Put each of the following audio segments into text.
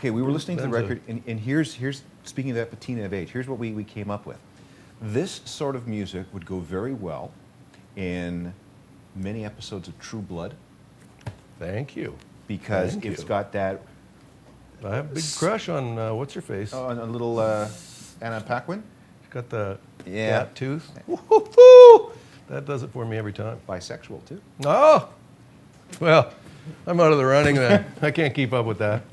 Okay, we were listening to the record, and here's speaking of that patina of age, here's what we came up with. This sort of music would go very well in many episodes of True Blood. Thank you. Because it's got that... I have a big crush on, what's her face? Oh, a little Anna Paquin? She's got the cat tooth. That does it for me every time. Bisexual, too. Oh! Well, I'm out of the running then. I can't keep up with that.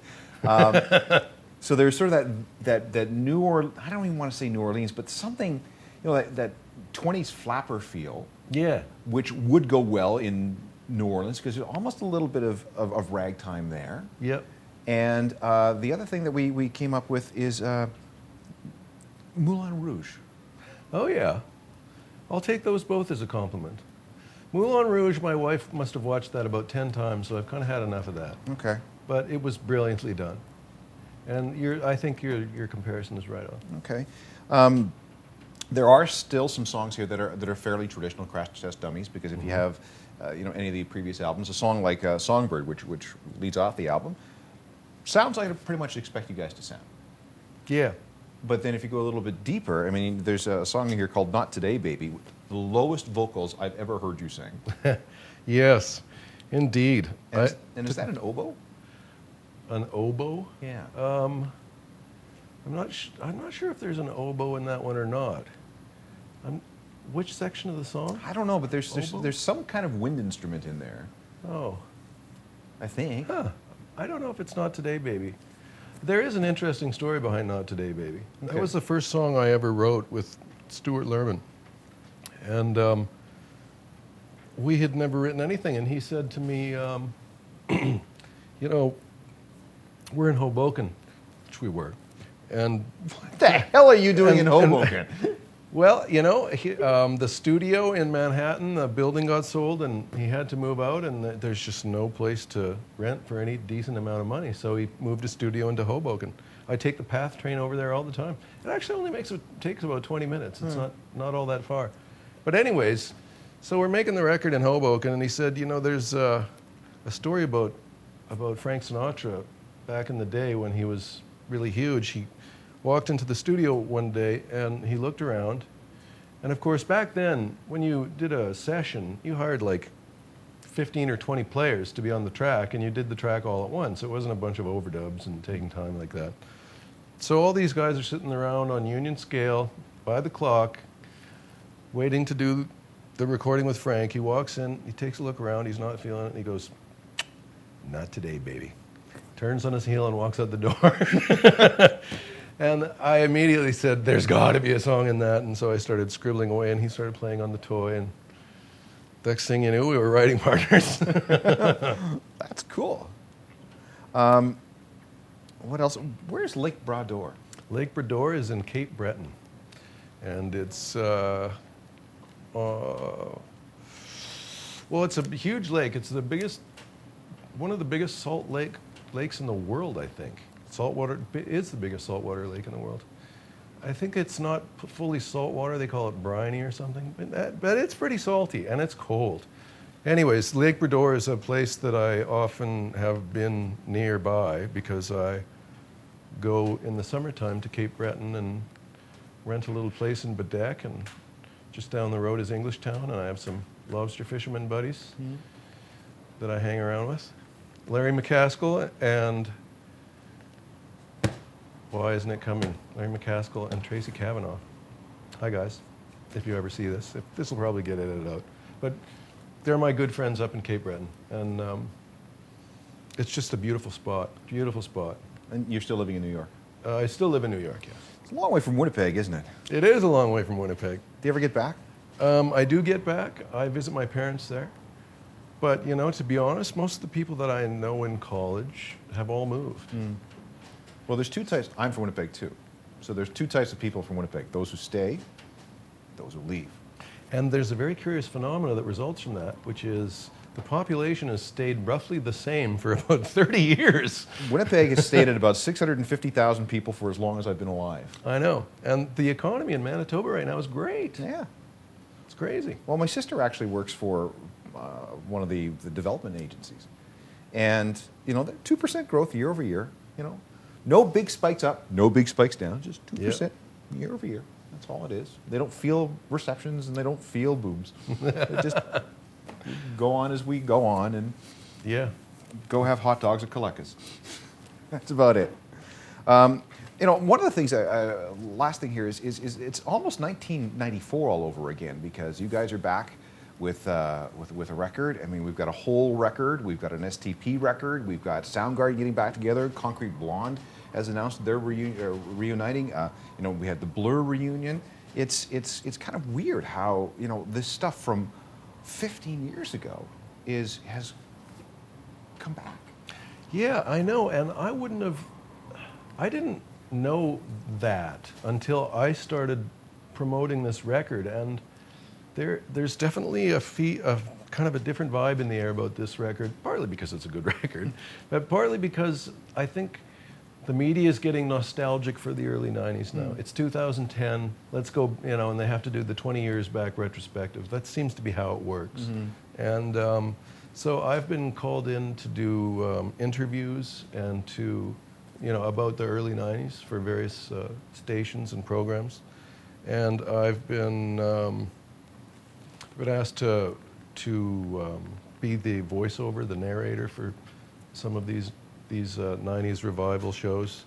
So there's sort of that New Orleans, I don't even want to say New Orleans, but something, you know, that 20s flapper feel. Yeah. Which would go well in New Orleans because there's almost a little bit of ragtime there. Yep. And the other thing that we came up with is Moulin Rouge. Oh, yeah. I'll take those both as a compliment. Moulin Rouge, my wife must have watched that about 10 times, so I've kind of had enough of that. Okay. But it was brilliantly done. And I think your comparison is right on. Okay. There are still some songs here that are fairly traditional Crash Test Dummies, because if you have you know, any of the previous albums, a song like Songbird, which leads off the album, sounds like I pretty much expect you guys to sound. Yeah. But then if you go a little bit deeper, I mean, there's a song here called Not Today, Baby, the lowest vocals I've ever heard you sing. Yes, indeed. And is that an oboe? An oboe? Yeah. I'm not sure if there's an oboe in that one or not. Which section of the song? I don't know, but there's some kind of wind instrument in there. Oh. I think. Huh. I don't know if it's Not Today, Baby. There is an interesting story behind Not Today, Baby. Okay. That was the first song I ever wrote with Stuart Lerman. And we had never written anything, and he said to me, you know, we're in Hoboken, which we were. And what the hell are you doing in Hoboken? Well, you know, the studio in Manhattan, the building got sold, and he had to move out, and there's just no place to rent for any decent amount of money. So he moved his studio into Hoboken. I take the PATH train over there all the time. It actually only takes about 20 minutes. It's not all that far. But anyways, so we're making the record in Hoboken, and he said, you know, there's a story about Frank Sinatra back in the day when he was really huge. He walked into the studio one day and he looked around, and of course back then when you did a session you hired like 15 or 20 players to be on the track, and you did the track all at once. It wasn't a bunch of overdubs and taking time like that. So all these guys are sitting around on union scale by the clock waiting to do the recording with Frank. He walks in, he takes a look around, he's not feeling it, and he goes, "Not today, baby." Turns on his heel and walks out the door. And I immediately said, there's got to be a song in that. And so I started scribbling away, and he started playing on the toy. And next thing you knew, we were writing partners. That's cool. What else? Where's Lake Bras-d'Or? Lake Bras-d'Or is in Cape Breton. And it's, well, it's a huge lake. It's the biggest, one of the biggest salt lakes in the world, I think. Saltwater is the biggest saltwater lake in the world. I think it's not fully saltwater. They call it briny or something. But it's pretty salty, and it's cold. Anyways, Lake Bras-d'Or is a place that I often have been nearby because I go in the summertime to Cape Breton and rent a little place in Bedeck, and just down the road is Englishtown, and I have some lobster fisherman buddies that I hang around with. Larry McCaskill and... Why isn't it coming? Larry McCaskill and Tracy Cavanaugh. Hi, guys, if you ever see this. This will probably get edited out. But they're my good friends up in Cape Breton. And it's just a beautiful spot, beautiful spot. And you're still living in New York? I still live in New York, yes. It's a long way from Winnipeg, isn't it? It is a long way from Winnipeg. Do you ever get back? I do get back. I visit my parents there. But, you know, to be honest, most of the people that I know in college have all moved. Well, there's two types. I'm from Winnipeg, too. So there's two types of people from Winnipeg. Those who stay, those who leave. And there's a very curious phenomena that results from that, which is the population has stayed roughly the same for about 30 years. Winnipeg has stayed at about 650,000 people for as long as I've been alive. I know. And the economy in Manitoba right now is great. Yeah. It's crazy. Well, my sister actually works for one of the development agencies. And, you know, 2% growth year over year, you know. No big spikes up, no big spikes down, just 2% Yep. year over year. That's all it is. They don't feel receptions and they don't feel booms. They just go on as we go on and Yeah. go have hot dogs at Colecas. That's about it. You know, one of the things, last thing here is it's almost 1994 all over again, because you guys are back with a record. I mean, we've got a whole record, we've got an STP record, we've got Soundgarden getting back together, Concrete Blonde has announced they're reuniting. You know, we had the Blur reunion. It's kind of weird how, you know, this stuff from 15 years ago has come back. Yeah, I know, and I didn't know that until I started promoting this record, and there's definitely a kind of a different vibe in the air about this record, partly because it's a good record, but partly because I think the media is getting nostalgic for the early 90s now. It's 2010, let's go, you know, and they have to do the 20 years back retrospective. That seems to be how it works. And so I've been called in to do interviews and to, you know, about the early 90s for various stations and programs. And I've been asked to be the voiceover, the narrator for some of these 90s revival shows.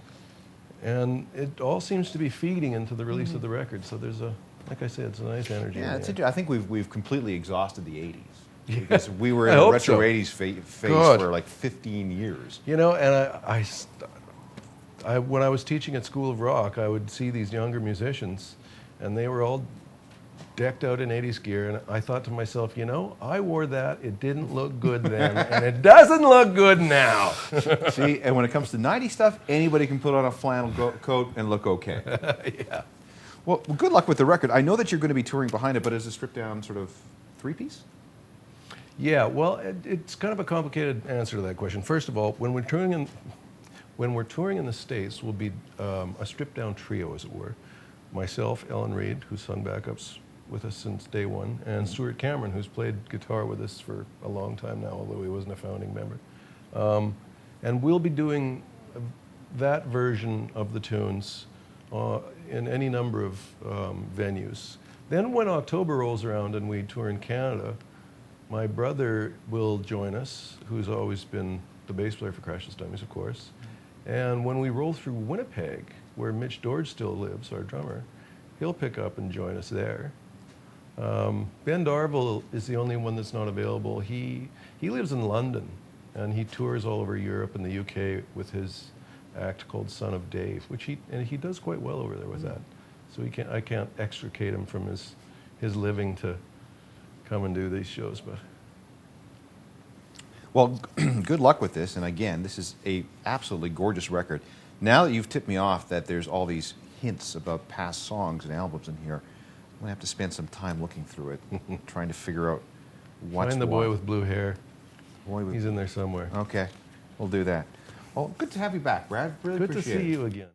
And it all seems to be feeding into the release of the record. So there's like I said, it's a nice energy. Yeah, in it's there. interesting. I think we've completely exhausted the 80s. Because we were in I a hope retro so. 80s phase God. for like 15 years. You know, and when I was teaching at School of Rock, I would see these younger musicians, and they were all decked out in 80s gear, and I thought to myself, you know, I wore that, it didn't look good then, and it doesn't look good now. See, and when it comes to 90s stuff, anybody can put on a flannel coat and look okay. Yeah. Well, good luck with the record. I know that you're going to be touring behind it, but is a stripped down sort of three-piece? Yeah, well, it's kind of a complicated answer to that question. First of all, when we're touring in the States, we'll be a stripped-down trio, as it were. Myself, Ellen Reid, who's sung backups with us since day one, and Stuart Cameron, who's played guitar with us for a long time now, although he wasn't a founding member. And we'll be doing that version of the tunes in any number of venues. Then when October rolls around and we tour in Canada, my brother will join us, who's always been the bass player for Crash Test Dummies, of course. And when we roll through Winnipeg, where Mitch Dorge still lives, our drummer, he'll pick up and join us there. Ben Darville is the only one that's not available. He lives in London, and he tours all over Europe and the UK with his act called Son of Dave, which he does quite well over there with that. So I can't extricate him from his living to come and do these shows, but. Well, good luck with this. And again, this is a absolutely gorgeous record. Now that you've tipped me off that there's all these hints about past songs and albums in here, I'm going to have to spend some time looking through it, trying to figure out what's Find the what. boy with blue hair. Boy with- He's in there somewhere. Okay, we'll do that. Well, good to have you back, Brad. Really Good to appreciate it. see you again.